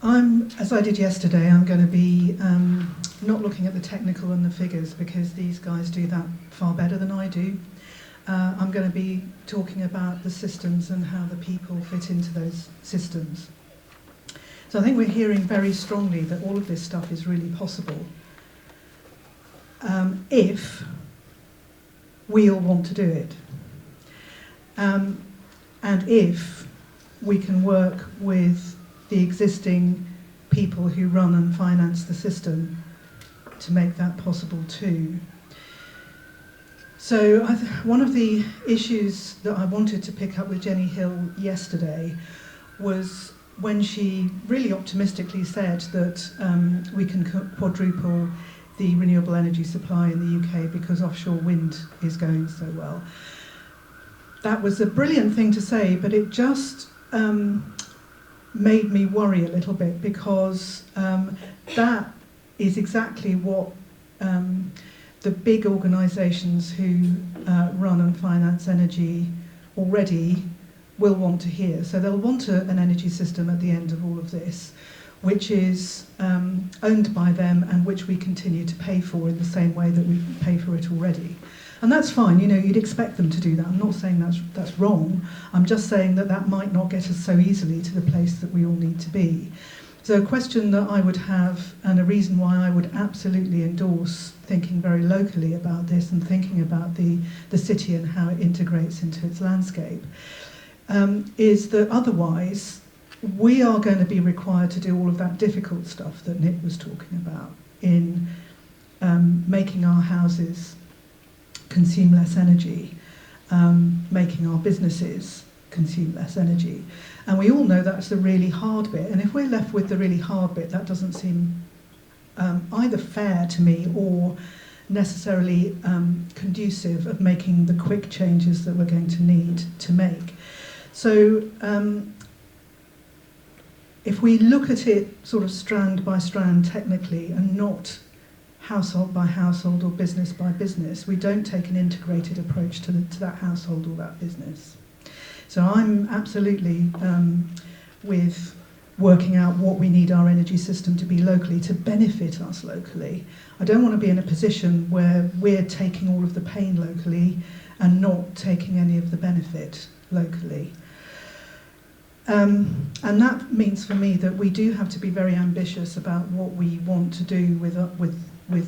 As I did yesterday, I'm going to be not looking at the technical and the figures because these guys do that far better than I do. I'm going to be talking about the systems and how the people fit into those systems. So I think we're hearing very strongly that all of this stuff is really possible if we all want to do it. And if we can work with the existing people who run and finance the system to make that possible too. So one of the issues that I wanted to pick up with Jenny Hill yesterday was when she really optimistically said that we can quadruple the renewable energy supply in the UK because offshore wind is going so well. That was a brilliant thing to say, but it just made me worry a little bit because that is exactly what the big organisations who run and finance energy already will want to hear. So they'll want an energy system at the end of all of this, which is owned by them and which we continue to pay for in the same way that we pay for it already. And that's fine, you know, you'd expect them to do that. I'm not saying that's wrong. I'm just saying that might not get us so easily to the place that we all need to be. So a question that I would have, and a reason why I would absolutely endorse thinking very locally about this and thinking about the city and how it integrates into its landscape, is that otherwise we are going to be required to do all of that difficult stuff that Nick was talking about in making our houses consume less energy, making our businesses consume less energy. And we all know that's the really hard bit. And if we're left with the really hard bit, that doesn't seem either fair to me or necessarily conducive of making the quick changes that we're going to need to make. So if we look at it sort of strand by strand technically and not household by household or business by business, we don't take an integrated approach to that household or that business. So I'm absolutely with working out what we need our energy system to be locally to benefit us locally. I don't want to be in a position where we're taking all of the pain locally and not taking any of the benefit locally. And that means for me that we do have to be very ambitious about what we want to do with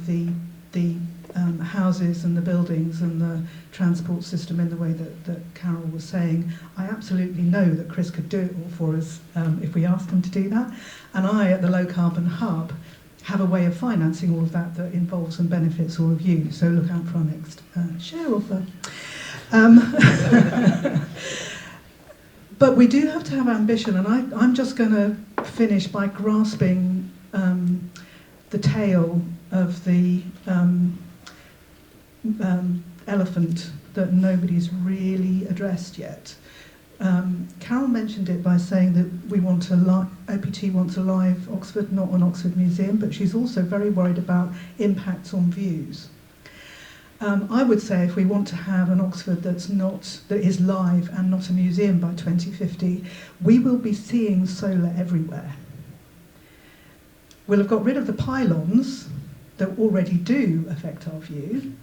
the houses and the buildings and the transport system in the way that Carol was saying. I absolutely know that Chris could do it all for us if we asked him to do that. And I, at the Low Carbon Hub, have a way of financing all of that that involves and benefits all of you. So look out for our next share offer. But we do have to have ambition, and I'm just going to finish by grasping the tail of the elephant that nobody's really addressed yet. Carol mentioned it by saying that OPT wants a live Oxford, not an Oxford museum, but she's also very worried about impacts on views. I would say if we want to have an Oxford that is live and not a museum by 2050, we will be seeing solar everywhere. We'll have got rid of the pylons that already do affect our view.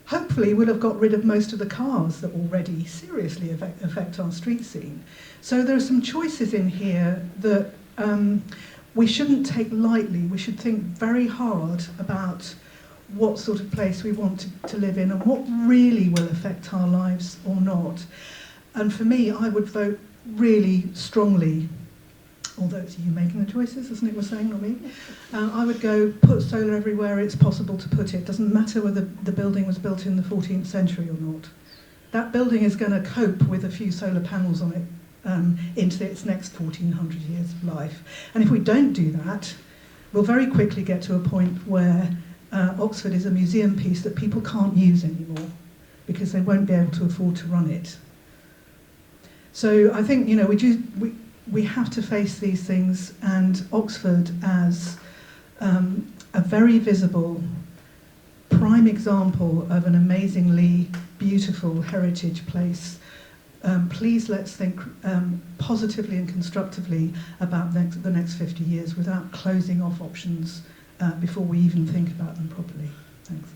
Hopefully we'll have got rid of most of the cars that already seriously affect our street scene. So there are some choices in here that we shouldn't take lightly. We should think very hard about what sort of place we want to live in and what really will affect our lives or not. And for me, I would vote really strongly, although it's you making the choices, as Nick was saying, not me. I would go put solar everywhere it's possible to put it. Doesn't matter whether the building was built in the 14th century or not. That building is going to cope with a few solar panels on it into its next 1400 years of life. And if we don't do that, we'll very quickly get to a point where Oxford is a museum piece that people can't use anymore because they won't be able to afford to run it. So I think, you know, we have to face these things, and Oxford as a very visible prime example of an amazingly beautiful heritage place please let's think positively and constructively about the next 50 years without closing off options before we even think about them properly. Thanks.